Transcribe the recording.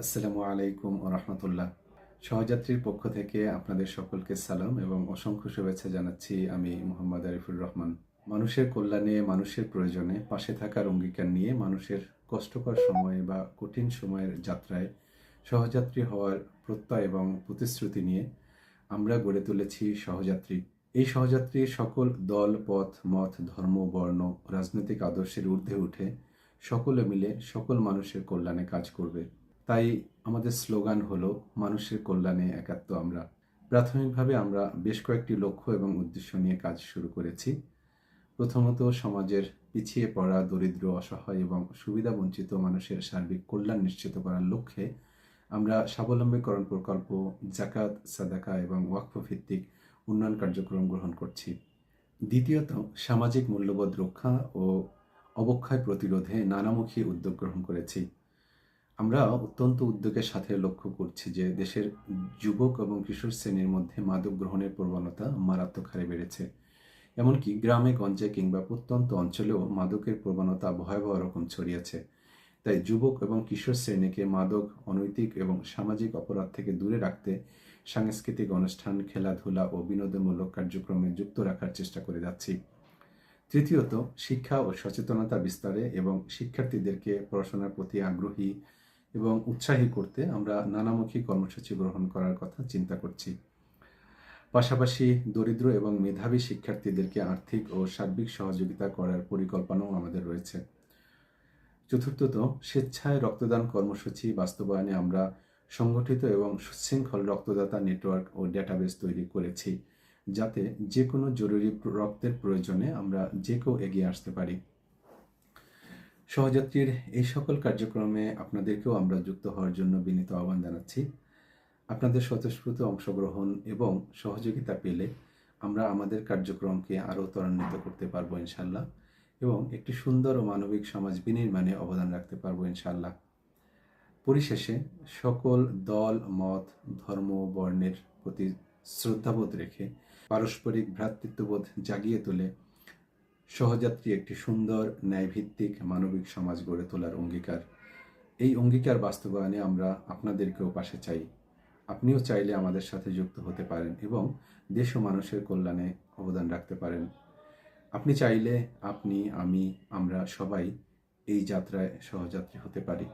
আসসালামু আলাইকুম ওয়া রাহমাতুল্লাহ। সহযাত্রীর পক্ষ থেকে আপনাদের সকলকে সালাম এবং অসংখ্য শুভেচ্ছা জানাচ্ছি। আমি মোহাম্মদ আরিফুর রহমান। মানুষের কল্যাণে, মানুষের প্রয়োজনে পাশে থাকার অঙ্গীকার নিয়ে মানুষের কষ্টকর সময়ে বা কঠিন সময়ের যাত্রায় সহযাত্রী হওয়ার প্রত্যয় এবং প্রতিশ্রুতি নিয়ে আমরা গড়ে তুলেছি সহযাত্রী। এই সহযাত্রী সকল দল, পথ, মত, ধর্ম, বর্ণ, রাজনৈতিক আদর্শের ঊর্ধ্বে উঠে সকলে মিলে সকল মানুষের কল্যাণে কাজ করবে। তাই আমাদের স্লোগান হলো মানুষের কল্যাণে একাত্ম আমরা। প্রাথমিকভাবে আমরা বেশ কয়েকটি লক্ষ্য এবং উদ্দেশ্য নিয়ে কাজ শুরু করেছি। প্রথমত, সমাজের পিছিয়ে পড়া, দরিদ্র, অসহায় এবং সুবিধাবঞ্চিত মানুষের সার্বিক কল্যাণ নিশ্চিত করার লক্ষ্যে আমরা স্বাবলম্বীকরণ প্রকল্প, জাকাত, সাদাকা এবং ওয়াকফ ভিত্তিক উন্নয়ন কার্যক্রম গ্রহণ করছি। দ্বিতীয়ত, সামাজিক মূল্যবোধ রক্ষা ও অবক্ষয় প্রতিরোধে নানামুখী উদ্যোগ গ্রহণ করেছি। আমরা অত্যন্ত উদ্যোগের সাথে লক্ষ্য করছি যে দেশের যুবক এবং কিশোর শ্রেণীর মধ্যে মাদক গ্রহণের প্রবণতা মারাত্মক হারে বেড়েছে। এমনকি গ্রামে গঞ্জে কিংবা প্রত্যন্ত অঞ্চলেও মাদকের প্রবণতা ভয়াবহ রকম ছড়িয়েছে। তাই যুবক এবং কিশোর শ্রেণীকে মাদক, অনৈতিক এবং সামাজিক অপরাধ থেকে দূরে রাখতে সাংস্কৃতিক অনুষ্ঠান, খেলাধুলা ও বিনোদনমূলক কার্যক্রমে যুক্ত রাখার চেষ্টা করে যাচ্ছি। তৃতীয়ত, শিক্ষা ও সচেতনতা বিস্তারে এবং শিক্ষার্থীদেরকে পড়াশোনার প্রতি আগ্রহী এবং উৎসাহী করতে আমরা নানামুখী কর্মসূচি গ্রহণ করার কথা চিন্তা করছি। পাশাপাশি দরিদ্র এবং মেধাবী শিক্ষার্থীদেরকে আর্থিক ও সার্বিক সহযোগিতা করার পরিকল্পনাও আমাদের রয়েছে। চতুর্থত, স্বেচ্ছায় রক্তদান কর্মসূচি বাস্তবায়নে আমরা সংগঠিত এবং সুশৃঙ্খল রক্তদাতা নেটওয়ার্ক ও ডেটাবেস তৈরি করেছি, যাতে যে কোনো জরুরি রক্তের প্রয়োজনে আমরা যে কেউ এগিয়ে আসতে পারি। সহযাত্রীর এই সকল কার্যক্রমে আপনাদেরকেও আমরা যুক্ত হওয়ার জন্য বিনীত আহ্বান জানাচ্ছি। আপনাদের স্বতঃস্ফূর্ত অংশগ্রহণ এবং সহযোগিতা পেলে আমরা আমাদের কার্যক্রমকে আরও ত্বরান্বিত করতে পারবো ইনশাল্লাহ, এবং একটি সুন্দর ও মানবিক সমাজ বিনির্মাণে অবদান রাখতে পারবো ইনশাল্লাহ। পরিশেষে সকল দল, মত, ধর্ম, বর্ণের প্রতি শ্রদ্ধাবোধ রেখে পারস্পরিক ভ্রাতৃত্ববোধ জাগিয়ে তোলে সহযাত্রী একটি সুন্দর, ন্যায়ভিত্তিক, মানবিক সমাজ গড়ে তোলার অঙ্গীকার। এই অঙ্গীকার বাস্তবায়নে আমরা আপনাদেরকেও পাশে চাই। আপনিও চাইলে আমাদের সাথে যুক্ত হতে পারেন এবং দেশ ও মানুষের কল্যাণে অবদান রাখতে পারেন। আপনি চাইলে আপনি, আমি, আমরা সবাই এই যাত্রায় সহযাত্রী হতে পারি।